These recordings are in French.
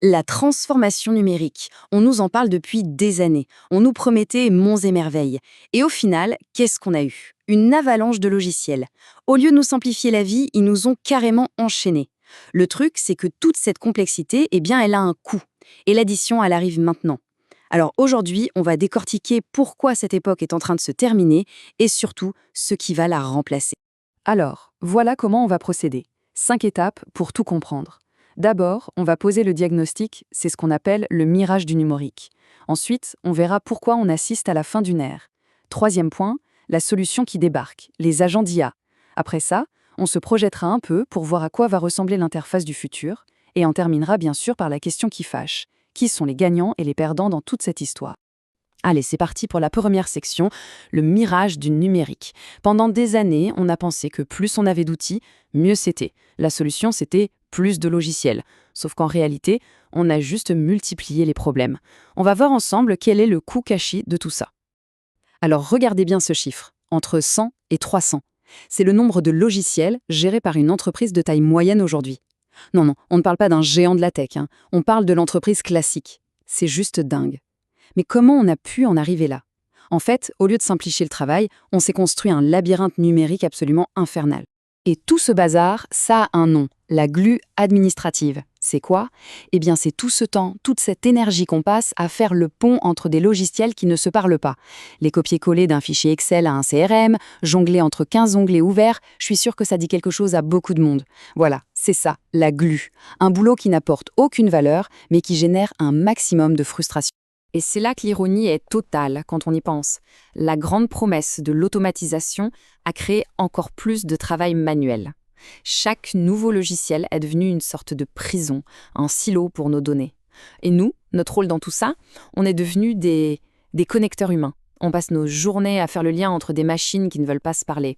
La transformation numérique, on nous en parle depuis des années. On nous promettait monts et merveilles. Et au final, qu'est-ce qu'on a eu? Une avalanche de logiciels. Au lieu de nous simplifier la vie, ils nous ont carrément enchaînés. Le truc, c'est que toute cette complexité, eh bien, elle a un coût. Et l'addition, elle arrive maintenant. Alors aujourd'hui, on va décortiquer pourquoi cette époque est en train de se terminer et surtout ce qui va la remplacer. Alors, voilà comment on va procéder. 5 étapes pour tout comprendre. D'abord, on va poser le diagnostic, c'est ce qu'on appelle le mirage du numérique. Ensuite, on verra pourquoi on assiste à la fin d'une ère. Troisième point, la solution qui débarque, les agents d'IA. Après ça, on se projettera un peu pour voir à quoi va ressembler l'interface du futur, et on terminera bien sûr par la question qui fâche. Qui sont les gagnants et les perdants dans toute cette histoire? Allez, c'est parti pour la première section, le mirage du numérique. Pendant des années, on a pensé que plus on avait d'outils, mieux c'était. La solution, c'était plus de logiciels. Sauf qu'en réalité, on a juste multiplié les problèmes. On va voir ensemble quel est le coût caché de tout ça. Alors regardez bien ce chiffre, entre 100 et 300. C'est le nombre de logiciels gérés par une entreprise de taille moyenne aujourd'hui. Non, non, on ne parle pas d'un géant de la tech, hein. On parle de l'entreprise classique. C'est juste dingue. Mais comment on a pu en arriver là? En fait, au lieu de simplifier le travail, on s'est construit un labyrinthe numérique absolument infernal. Et tout ce bazar, ça a un nom, la glu administrative. C'est quoi? Eh bien, c'est tout ce temps, toute cette énergie qu'on passe à faire le pont entre des logiciels qui ne se parlent pas. Les copier-coller d'un fichier Excel à un CRM, jongler entre 15 onglets ouverts, je suis sûre que ça dit quelque chose à beaucoup de monde. Voilà, c'est ça, la glu. Un boulot qui n'apporte aucune valeur, mais qui génère un maximum de frustration. Et c'est là que l'ironie est totale quand on y pense. La grande promesse de l'automatisation a créé encore plus de travail manuel. Chaque nouveau logiciel est devenu une sorte de prison, un silo pour nos données. Et nous, notre rôle dans tout ça, on est devenus des connecteurs humains. On passe nos journées à faire le lien entre des machines qui ne veulent pas se parler.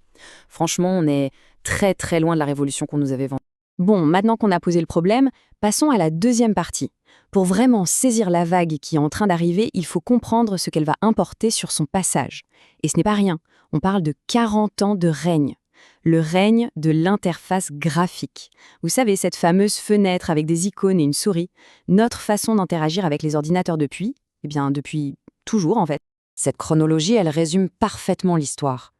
Franchement, on est très très loin de la révolution qu'on nous avait vendue. Bon, maintenant qu'on a posé le problème, passons à la deuxième partie. Pour vraiment saisir la vague qui est en train d'arriver, il faut comprendre ce qu'elle va importer sur son passage. Et ce n'est pas rien, on parle de 40 ans de règne. Le règne de l'interface graphique. Vous savez, cette fameuse fenêtre avec des icônes et une souris, notre façon d'interagir avec les ordinateurs depuis, eh bien depuis toujours en fait. Cette chronologie, elle résume parfaitement l'histoire.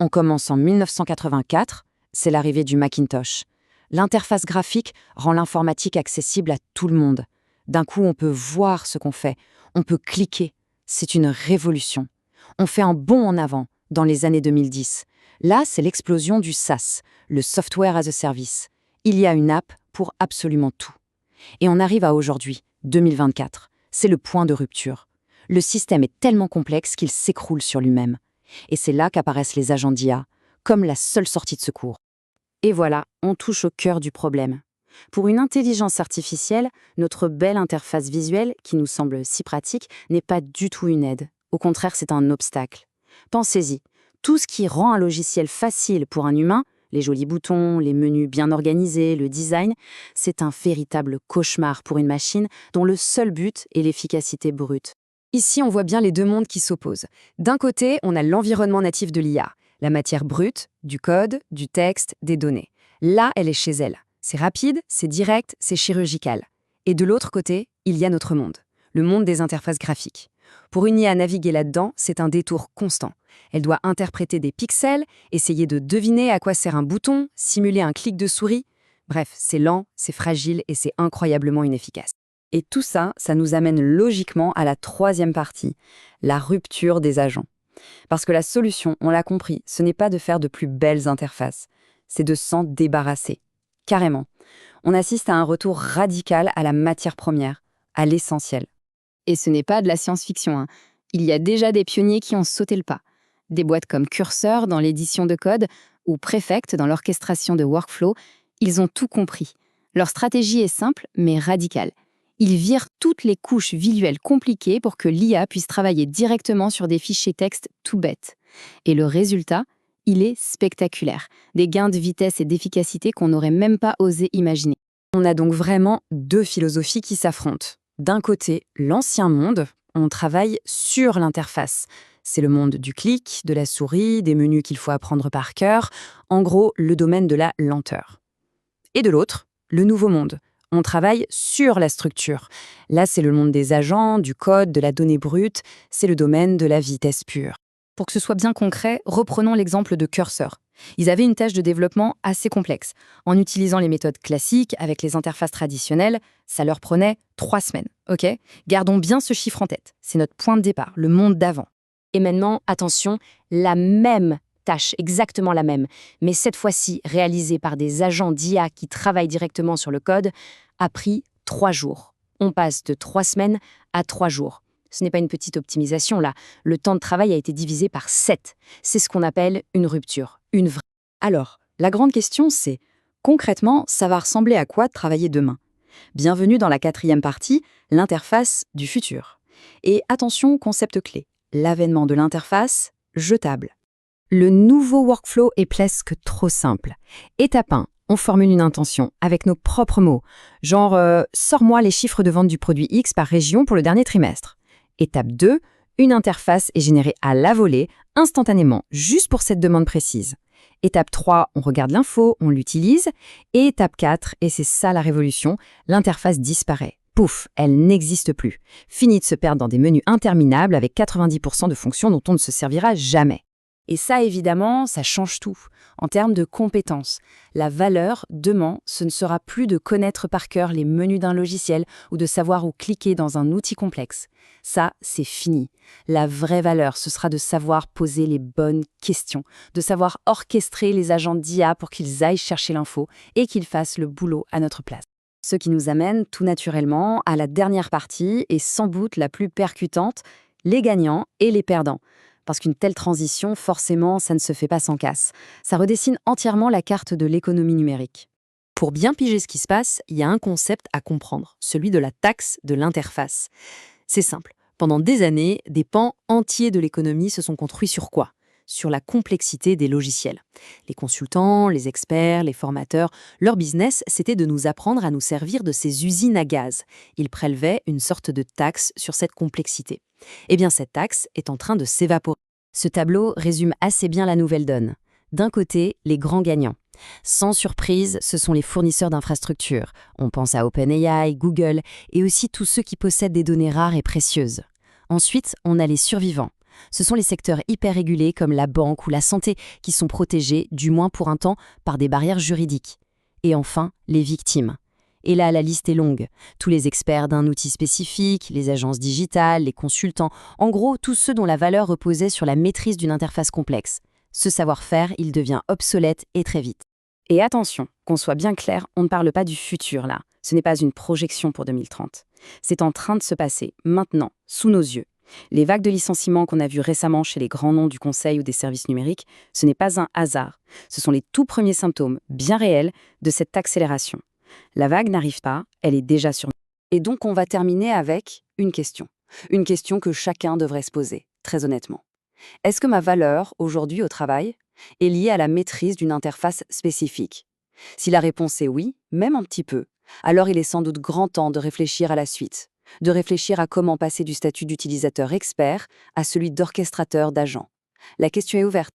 On commence en 1984, c'est l'arrivée du Macintosh. L'interface graphique rend l'informatique accessible à tout le monde. D'un coup, on peut voir ce qu'on fait, on peut cliquer. C'est une révolution. On fait un bond en avant dans les années 2010. Là, c'est l'explosion du SaaS, le Software as a Service. Il y a une app pour absolument tout. Et on arrive à aujourd'hui, 2024. C'est le point de rupture. Le système est tellement complexe qu'il s'écroule sur lui-même. Et c'est là qu'apparaissent les agents d'IA, comme la seule sortie de secours. Et voilà, on touche au cœur du problème. Pour une intelligence artificielle, notre belle interface visuelle, qui nous semble si pratique, n'est pas du tout une aide. Au contraire, c'est un obstacle. Pensez-y, tout ce qui rend un logiciel facile pour un humain, les jolis boutons, les menus bien organisés, le design, c'est un véritable cauchemar pour une machine dont le seul but est l'efficacité brute. Ici, on voit bien les deux mondes qui s'opposent. D'un côté, on a l'environnement natif de l'IA, la matière brute, du code, du texte, des données. Là, elle est chez elle. C'est rapide, c'est direct, c'est chirurgical. Et de l'autre côté, il y a notre monde, le monde des interfaces graphiques. Pour une IA à naviguer là-dedans, c'est un détour constant. Elle doit interpréter des pixels, essayer de deviner à quoi sert un bouton, simuler un clic de souris. Bref, c'est lent, c'est fragile et c'est incroyablement inefficace. Et tout ça, ça nous amène logiquement à la troisième partie, la rupture des agents. Parce que la solution, on l'a compris, ce n'est pas de faire de plus belles interfaces, c'est de s'en débarrasser. Carrément. On assiste à un retour radical à la matière première, à l'essentiel. Et ce n'est pas de la science-fiction, hein. Il y a déjà des pionniers qui ont sauté le pas. Des boîtes comme Cursor dans l'édition de code ou Prefect dans l'orchestration de workflow, ils ont tout compris. Leur stratégie est simple mais radicale. Ils virent toutes les couches visuelles compliquées pour que l'IA puisse travailler directement sur des fichiers texte tout bêtes. Et le résultat, il est spectaculaire. Des gains de vitesse et d'efficacité qu'on n'aurait même pas osé imaginer. On a donc vraiment deux philosophies qui s'affrontent. D'un côté, l'ancien monde, on travaille sur l'interface. C'est le monde du clic, de la souris, des menus qu'il faut apprendre par cœur, en gros, le domaine de la lenteur. Et de l'autre, le nouveau monde. On travaille sur la structure. Là, c'est le monde des agents, du code, de la donnée brute, c'est le domaine de la vitesse pure. Pour que ce soit bien concret, reprenons l'exemple de Cursor. Ils avaient une tâche de développement assez complexe. En utilisant les méthodes classiques avec les interfaces traditionnelles, ça leur prenait 3 semaines. Ok ? Gardons bien ce chiffre en tête. C'est notre point de départ, le monde d'avant. Et maintenant, attention, la même tâche, exactement la même, mais cette fois-ci réalisée par des agents d'IA qui travaillent directement sur le code, a pris 3 jours. On passe de 3 semaines à 3 jours. Ce n'est pas une petite optimisation, là. Le temps de travail a été divisé par 7. C'est ce qu'on appelle une rupture, une vraie. Alors, la grande question, c'est, concrètement, ça va ressembler à quoi de travailler demain ? Bienvenue dans la 4e partie, l'interface du futur. Et attention, concept clé, l'avènement de l'interface jetable. Le nouveau workflow est presque trop simple. Étape 1, on formule une intention avec nos propres mots, genre sors-moi les chiffres de vente du produit X par région pour le dernier trimestre. Étape 2, une interface est générée à la volée, instantanément, juste pour cette demande précise. Étape 3, on regarde l'info, on l'utilise. Et étape 4, et c'est ça la révolution, l'interface disparaît. Pouf, elle n'existe plus. Fini de se perdre dans des menus interminables avec 90% de fonctions dont on ne se servira jamais. Et ça, évidemment, ça change tout. En termes de compétences, la valeur, demain, ce ne sera plus de connaître par cœur les menus d'un logiciel ou de savoir où cliquer dans un outil complexe. Ça, c'est fini. La vraie valeur, ce sera de savoir poser les bonnes questions, de savoir orchestrer les agents d'IA pour qu'ils aillent chercher l'info et qu'ils fassent le boulot à notre place. Ce qui nous amène tout naturellement à la dernière partie et sans doute la plus percutante, les gagnants et les perdants. Parce qu'une telle transition, forcément, ça ne se fait pas sans casse. Ça redessine entièrement la carte de l'économie numérique. Pour bien piger ce qui se passe, il y a un concept à comprendre, celui de la taxe de l'interface. C'est simple. Pendant des années, des pans entiers de l'économie se sont construits sur quoi ? Sur la complexité des logiciels. Les consultants, les experts, les formateurs, leur business, c'était de nous apprendre à nous servir de ces usines à gaz. Ils prélevaient une sorte de taxe sur cette complexité. Eh bien, cette taxe est en train de s'évaporer. Ce tableau résume assez bien la nouvelle donne. D'un côté, les grands gagnants. Sans surprise, ce sont les fournisseurs d'infrastructures. On pense à OpenAI, Google et aussi tous ceux qui possèdent des données rares et précieuses. Ensuite, on a les survivants. Ce sont les secteurs hyper régulés comme la banque ou la santé qui sont protégés, du moins pour un temps, par des barrières juridiques. Et enfin, les victimes. Et là, la liste est longue. Tous les experts d'un outil spécifique, les agences digitales, les consultants, en gros, tous ceux dont la valeur reposait sur la maîtrise d'une interface complexe. Ce savoir-faire, il devient obsolète et très vite. Et attention, qu'on soit bien clair, on ne parle pas du futur là. Ce n'est pas une projection pour 2030. C'est en train de se passer, maintenant, sous nos yeux. Les vagues de licenciements qu'on a vues récemment chez les grands noms du conseil ou des services numériques, ce n'est pas un hasard. Ce sont les tout premiers symptômes, bien réels, de cette accélération. La vague n'arrive pas, elle est déjà sur nous. Et donc on va terminer avec une question. Une question que chacun devrait se poser, très honnêtement. Est-ce que ma valeur, aujourd'hui au travail, est liée à la maîtrise d'une interface spécifique ? Si la réponse est oui, même un petit peu, alors il est sans doute grand temps de réfléchir à la suite. De réfléchir à comment passer du statut d'utilisateur expert à celui d'orchestrateur d'agent. La question est ouverte.